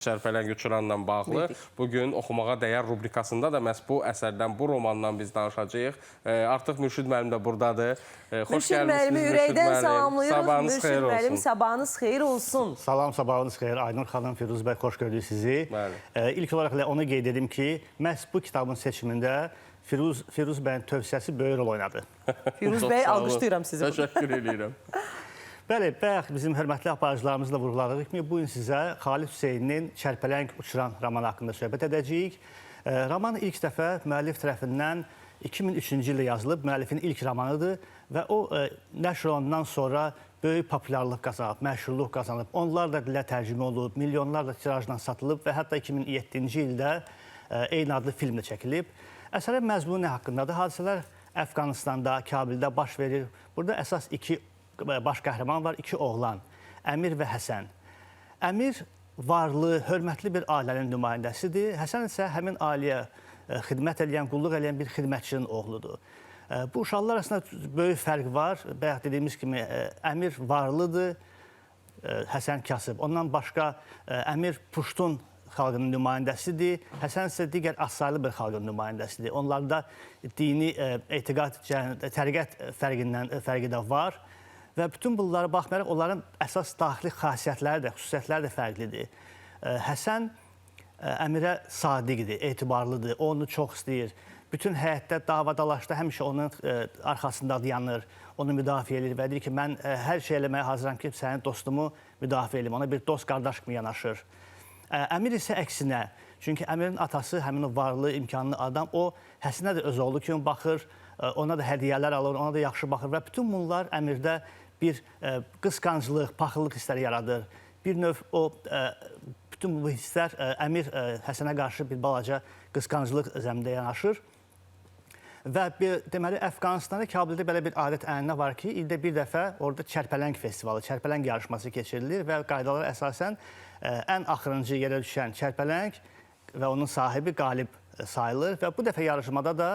Çərpələn Uçuranla bağlı bugün oxumağa dəyər rubrikasında da məhz bu əsərdən, bu romandan biz danışacağıq. Artıq Mürşid müəllim də buradadır. Xoş gəlmişsiniz Mürşid müəllim. Sabahınız xeyir olsun. Sabahınız xeyir olsun. Salam, sabahınız xeyir. Aynur xanım, Firuz bəy, xoş gördük sizi. İlk olaraq onu qeyd edim ki, məhz bu kitabın seçimində Firuz bəyin tövsiyəsi böyük rol oynadı. Firuz bəy, alqışlayıram sizi. Təşəkkür edirəm. Bəli, bayaq bizim hörmətli aparıcılarımızla vurğuladıq ki, bu gün sizə Xalid Hüseyninin Çərpələng Uçuran romanı haqqında söhbət edəcəyik. Roman ilk dəfə müəllif tərəfindən 2003-cü ildə yazılıb, müəllifin ilk romanıdır və o nəşr olundan sonra böyük populyarlıq qazanıb, məşhurluq qazanıb. Onlar da dilə tərcümə olub, milyonlarla tirajla satılıb və hətta 2007-ci ildə eyni adlı film də çəkilib. Əsərin məzmunu nə haqqındadır? Hadisələr Əfqanistanda, Kabildə baş verir. Burada əsas iki baş qəhrəman var, iki oğlan, Əmir və Həsən. Əmir varlı, hörmətli bir ailənin nümayəndəsidir. Həsən isə həmin ailəyə xidmət edən, qulluq edən bir xidmətçinin oğludur. Bu uşaqlar arasında böyük fərq var. Bayaq dediyimiz kimi Əmir varlıdır, Həsən kasıb. Ondan başqa Əmir Puştun xalqının nümayəndəsidir. Həsən isə digər asaylı bir xalqın nümayəndəsidir. Onlarda dini etiqad, təriqət fərqi də var. Və bütün bunlara baxmayaraq, onların əsas daxili xasiyyətləri də, xüsusiyyətləri də fərqlidir. Həsən Əmirə sadiqdir, etibarlıdır, onu çox istəyir. Bütün həyətdə, davadalaşda həmişə onun arxasında dayanır, onu müdafiə edir və deyir ki, mən hər şey eləməyə hazıram ki, sənin dostumu müdafiə edim, ona bir dost qardaş kimi yanaşır. Əmir isə əksinə, çünki Əmirin atası həmin o varlı, imkanlı adam, o Həsənə də öz oğlu kimi baxır, ona da hədiyyələr alır, ona da yaxşı baxır və bütün bunlar Əmirdə bir qısqanclıq, paxıllıq hissləri yaradır. Bir növ o, bütün bu hisslər Əmir Həsənə qarşı bir balaca qısqanclıq zəmində yanaşır. Və deməli, Əfqanistanda, Kabildə belə bir adət-ənənə var ki, ildə bir dəfə orada Çərpələng festivalı, Çərpələng yarışması keçirilir və qaydalara əsasən ən axırıncı yerə düşən Çərpələng və onun sahibi qalib sayılır və bu dəfə yarışmada da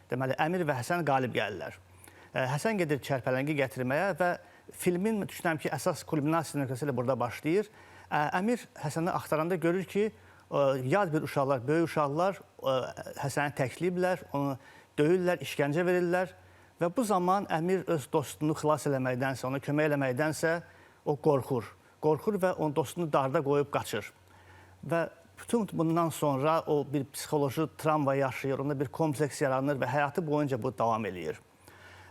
deməli, Əmir və Həsən qalib gəlirlər. Həsən gedir Çərpələngi gətirməyə və filmin, düşünürəm ki, əsas kulminasiya nöqtəsi ilə burada başlayır. Əmir Həsəni axtaranda görür ki, yad bir uşaqlar, böyük uşaqlar Həsəni təkləyiblər, onu döyürlər, işgəncə verirlər və bu zaman Əmir öz dostunu xilas eləməkdənsə, ona kömək eləməkdənsə o qorxur. Qorxur və onun dostunu darda qoyub qaçır. Və bütün bundan sonra o bir psixoloji travma yaşayır, onda bir kompleks yaranır və həyatı boyunca bu davam edir.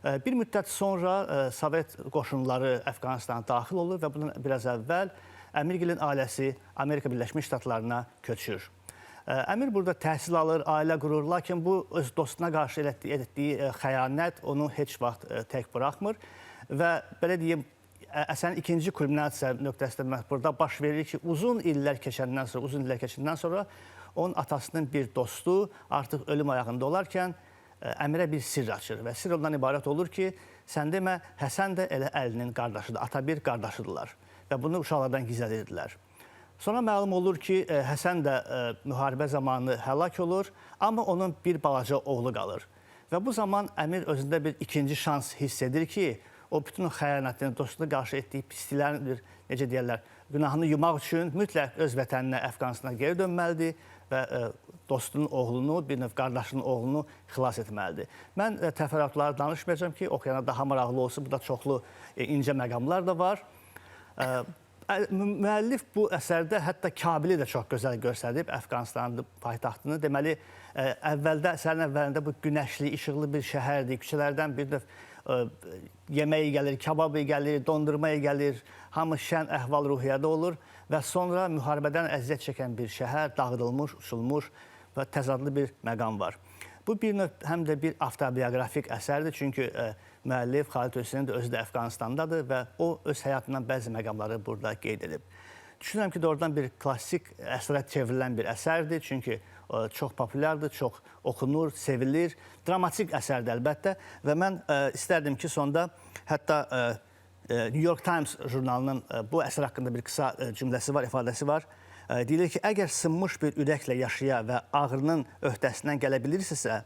Bir müddət sonra Sovet qoşunları Əfqanistana daxil olur və bundan biraz əvvəl Əmirgilin ailəsi Amerika Birləşmiş Ştatlarına köçür. Əmir burada təhsil alır, ailə qurur, lakin bu öz dostuna qarşı etdiyi xəyanət onu heç vaxt tək buraxmır və belə deyim, əsərin ikinci kulminasiya nöqtəsində burada baş verir ki, uzun illər keçəndən sonra onun atasının bir dostu artıq ölüm ayağında olarkən Əmirə bir sirr açır və sirr ondan ibarət olur ki, sən demə, Həsən də elə əlinin qardaşıdır, ata bir qardaşıdırlar və bunu uşaqlardan gizlədirdilər. Sonra məlum olur ki, Həsən də müharibə zamanı həlak olur, amma onun bir balaca oğlu qalır. Və bu zaman Əmir özündə bir ikinci şans hiss edir ki, o bütün xəyanətini, dostuna qarşı etdiyi pisliklərin, necə deyərlər, günahını yumaq üçün mütləq öz vətəninə, Əfqanistana geri dönməlidir və dostunun oğlunu, bir növ qardaşının oğlunu xilas etməlidir. Mən təfərrüatları danışmayacağım ki, oxuyana daha maraqlı olsun, burada çoxlu incə məqamlar da var. Müəllif bu əsərdə hətta Kabili də çox gözəl göstərib, Əfqanistanın paytaxtını. Deməli, əsərin əvvəlində bu günəşli, işıqlı bir şəhərdir, küçələrdən bir növ yeməyi gəlir, kababı gəlir, dondurmaya gəlir, hamı şən əhval-ruhiyyədə olur və sonra müharibədən əziyyət çəkən bir şəhər, dağıdılmış, uçulmuş və təzadlı bir məqam var. Bu bir növ həm də bir avtobioqrafik əsərdir, çünki müəllif Xalid Hüseyn də özü də Əfqanistandadır və o öz həyatından bəzi məqamları burada qeyd edib. Düşünürəm ki, doğrudan bir klassik əsərə çevrilən bir əsərdir, çünki çox populyardır, çox oxunur, sevilir, dramatik əsərdir əlbəttə və mən istərdim ki, sonda hətta New York Times jurnalının bu əsər haqqında bir qısa cümləsi var, ifadəsi var. Deyilir ki, əgər sınmış bir ürəklə yaşaya və ağrının öhdəsindən gələ bilirsinizsə,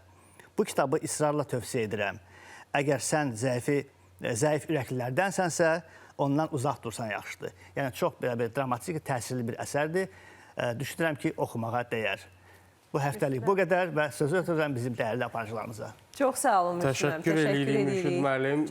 bu kitabı israrla tövsiyə edirəm. Əgər sən zəif ürəklilərdənsənsə, ondan uzaq dursan yaxşıdır. Yəni, çox belə bir dramatik, təsirli bir əsərdir. düşünürəm ki, oxumağa dəyər. Bu həftəlik bu qədər və sözü ötürürəm bizim dəyərli aparıcılarımıza. Çox sağ olun Mürşid müəllim. Təşəkkür edirik Mürşid müəllim.